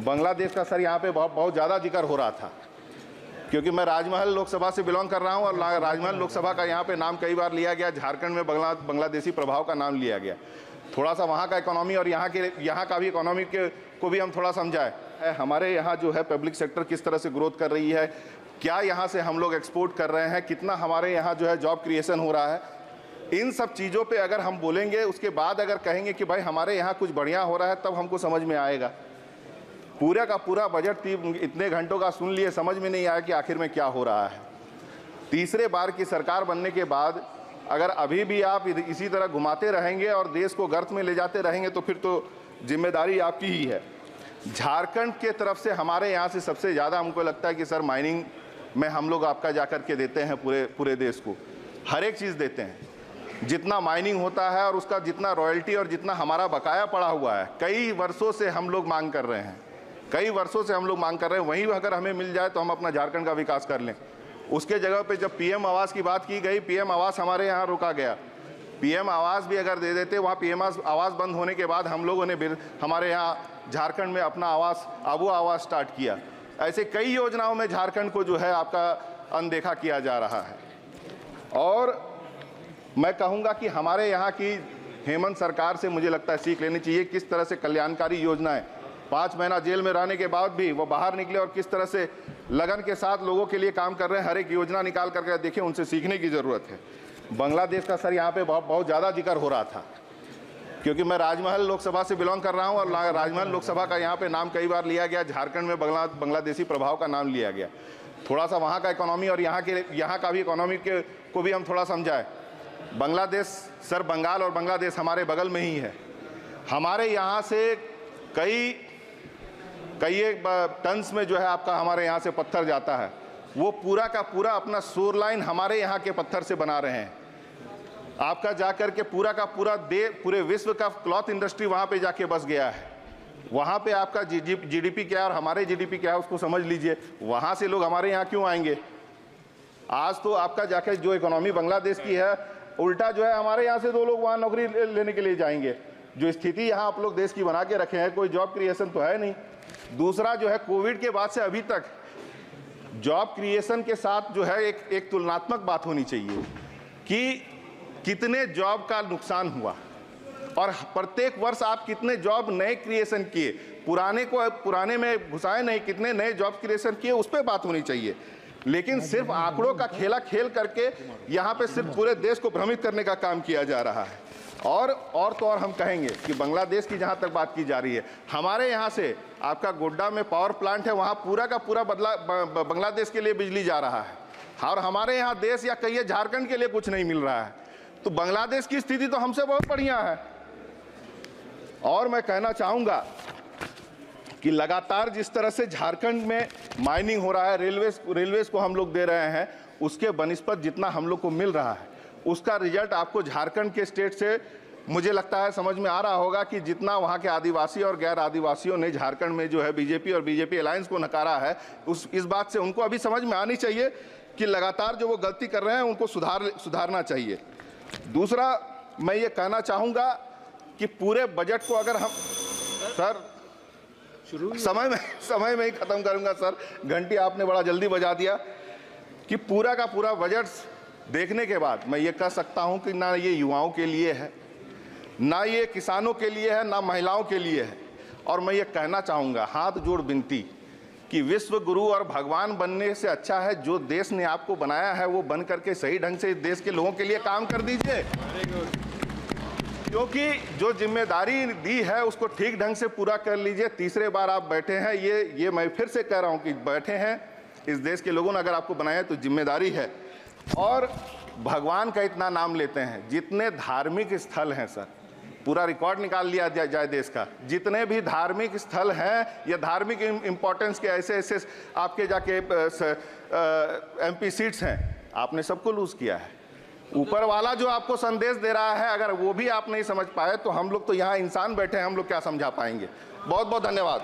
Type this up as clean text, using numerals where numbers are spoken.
बांग्लादेश का सर यहाँ पे बहुत ज़्यादा जिक्र हो रहा था, क्योंकि मैं राजमहल लोकसभा से बिलोंग कर रहा हूँ और राजमहल लोकसभा का यहाँ पे नाम कई बार लिया गया। झारखंड में बांग्लादेशी प्रभाव का नाम लिया गया। थोड़ा सा वहाँ का इकोनॉमी और यहाँ का भी इकोनॉमी को भी हम थोड़ा समझाएं। हमारे यहाँ जो है पब्लिक सेक्टर किस तरह से ग्रोथ कर रही है, क्या यहाँ से हम लोग एक्सपोर्ट कर रहे हैं, कितना हमारे यहाँ जो है जॉब क्रिएशन हो रहा है, इन सब चीज़ों पे अगर हम बोलेंगे, उसके बाद अगर कहेंगे कि भाई हमारे यहाँ कुछ बढ़िया हो रहा है, तब हमको समझ में आएगा। पूरा का पूरा बजट इतने घंटों का सुन लिए, समझ में नहीं आया कि आखिर में क्या हो रहा है। तीसरे बार की सरकार बनने के बाद अगर अभी भी आप इसी तरह घुमाते रहेंगे और देश को गर्त में ले जाते रहेंगे तो फिर तो जिम्मेदारी आपकी ही है। झारखंड के तरफ से हमारे यहाँ से सबसे ज़्यादा हमको लगता है कि सर माइनिंग में हम लोग आपका जा कर के देते हैं, पूरे देश को हर एक चीज़ देते हैं। जितना माइनिंग होता है और उसका जितना रॉयल्टी और जितना हमारा बकाया पड़ा हुआ है, कई वर्षों से हम लोग मांग कर रहे हैं, वहीं अगर हमें मिल जाए तो हम अपना झारखंड का विकास कर लें। उसके जगह पे जब पीएम आवास की बात की गई, पीएम आवास हमारे यहाँ रोका गया। पीएम आवास भी अगर दे देते, वहाँ पीएम आवास बंद होने के बाद हम लोगों ने हमारे यहाँ झारखंड में अपना आबू आवास स्टार्ट किया। ऐसे कई योजनाओं में झारखंड को जो है आपका अनदेखा किया जा रहा है। और मैं कहूँगा कि हमारे यहाँ की हेमंत सरकार से मुझे लगता है सीख लेनी चाहिए, किस तरह से कल्याणकारी योजनाएं 5 महीना जेल में रहने के बाद भी वो बाहर निकले और किस तरह से लगन के साथ लोगों के लिए काम कर रहे हैं। हर एक योजना निकाल करके देखिए, उनसे सीखने की ज़रूरत है। बांग्लादेश का सर यहाँ पे बहुत ज़्यादा जिक्र हो रहा था, क्योंकि मैं राजमहल लोकसभा से बिलोंग कर रहा हूँ और राजमहल लोकसभा का यहाँ पे नाम कई बार लिया गया। झारखंड में बांग्लादेशी प्रभाव का नाम लिया गया। थोड़ा सा वहाँ का इकोनॉमी और यहाँ का भी इकोनॉमी को भी हम थोड़ा समझाएं। बांग्लादेश सर, बंगाल और बांग्लादेश हमारे बगल में ही है। हमारे यहाँ से कई टन्स में जो है आपका हमारे यहाँ से पत्थर जाता है, वो पूरा का पूरा अपना शोर लाइन हमारे यहाँ के पत्थर से बना रहे हैं। आपका जाकर के पूरा का पूरा पूरे विश्व का क्लॉथ इंडस्ट्री वहाँ पे जाके बस गया है। वहाँ पे आपका जीडीपी क्या है और हमारे जीडीपी क्या है उसको समझ लीजिए। वहाँ से लोग हमारे यहाँ क्यों आएंगे? आज तो आपका जाकर जो इकोनॉमी बांग्लादेश की है, उल्टा जो है हमारे यहाँ से 2 लोग वहाँ नौकरी लेने के लिए जाएंगे। जो स्थिति यहाँ आप लोग देश की बना के रखे हैं, कोई जॉब क्रिएशन तो है नहीं। दूसरा जो है, कोविड के बाद से अभी तक जॉब क्रिएशन के साथ जो है एक तुलनात्मक बात होनी चाहिए कि कितने जॉब का नुकसान हुआ और प्रत्येक वर्ष आप कितने जॉब नए क्रिएशन किए, पुराने में घुसाए नहीं, कितने नए जॉब क्रिएशन किए, उस पर बात होनी चाहिए। लेकिन सिर्फ आंकड़ों का खेला खेल करके यहाँ पे सिर्फ पूरे देश को भ्रमित करने का काम किया जा रहा है। और तो और हम कहेंगे कि बांग्लादेश की जहाँ तक बात की जा रही है, हमारे यहाँ से आपका गोड्डा में पावर प्लांट है, वहाँ पूरा का पूरा बांग्लादेश के लिए बिजली जा रहा है और हमारे यहाँ देश या कहिए झारखंड के लिए कुछ नहीं मिल रहा है। तो बांग्लादेश की स्थिति तो हमसे बहुत बढ़िया है। और मैं कहना चाहूँगा कि लगातार जिस तरह से झारखंड में माइनिंग हो रहा है, रेलवेज को हम लोग दे रहे हैं, उसके बनिस्पत जितना हम लोग को मिल रहा है, उसका रिजल्ट आपको झारखंड के स्टेट से मुझे लगता है समझ में आ रहा होगा कि जितना वहाँ के आदिवासी और गैर आदिवासियों ने झारखंड में जो है बीजेपी और बीजेपी अलायंस को नकारा है, इस बात से उनको अभी समझ में आनी चाहिए कि लगातार जो वो गलती कर रहे हैं उनको सुधारना चाहिए। दूसरा मैं ये कहना चाहूँगा कि पूरे बजट को अगर हम सर समय में ही ख़त्म करूँगा सर, घंटी आपने बड़ा जल्दी बजा दिया कि पूरा का पूरा बजट देखने के बाद मैं ये कह सकता हूँ कि ना ये युवाओं के लिए है, ना ये किसानों के लिए है, ना महिलाओं के लिए है। और मैं ये कहना चाहूँगा, हाथ जोड़ विनती कि विश्व गुरु और भगवान बनने से अच्छा है जो देश ने आपको बनाया है वो बन करके सही ढंग से देश के लोगों के लिए काम कर दीजिए, क्योंकि जो जिम्मेदारी दी है उसको ठीक ढंग से पूरा कर लीजिए। तीसरे बार आप बैठे हैं, ये मैं फिर से कह रहा हूँ कि बैठे हैं, इस देश के लोगों ने अगर आपको बनाया है तो जिम्मेदारी है। और भगवान का इतना नाम लेते हैं, जितने धार्मिक स्थल हैं सर, पूरा रिकॉर्ड निकाल लिया जाए देश का, जितने भी धार्मिक स्थल हैं या धार्मिक इम्पोर्टेंस के ऐसे आपके जाके एमपी सीट्स हैं, आपने सबको लूज किया है। ऊपर वाला जो आपको संदेश दे रहा है, अगर वो भी आप नहीं समझ पाए तो हम लोग तो यहाँ इंसान बैठे हैं, हम लोग क्या समझा पाएंगे। बहुत बहुत धन्यवाद।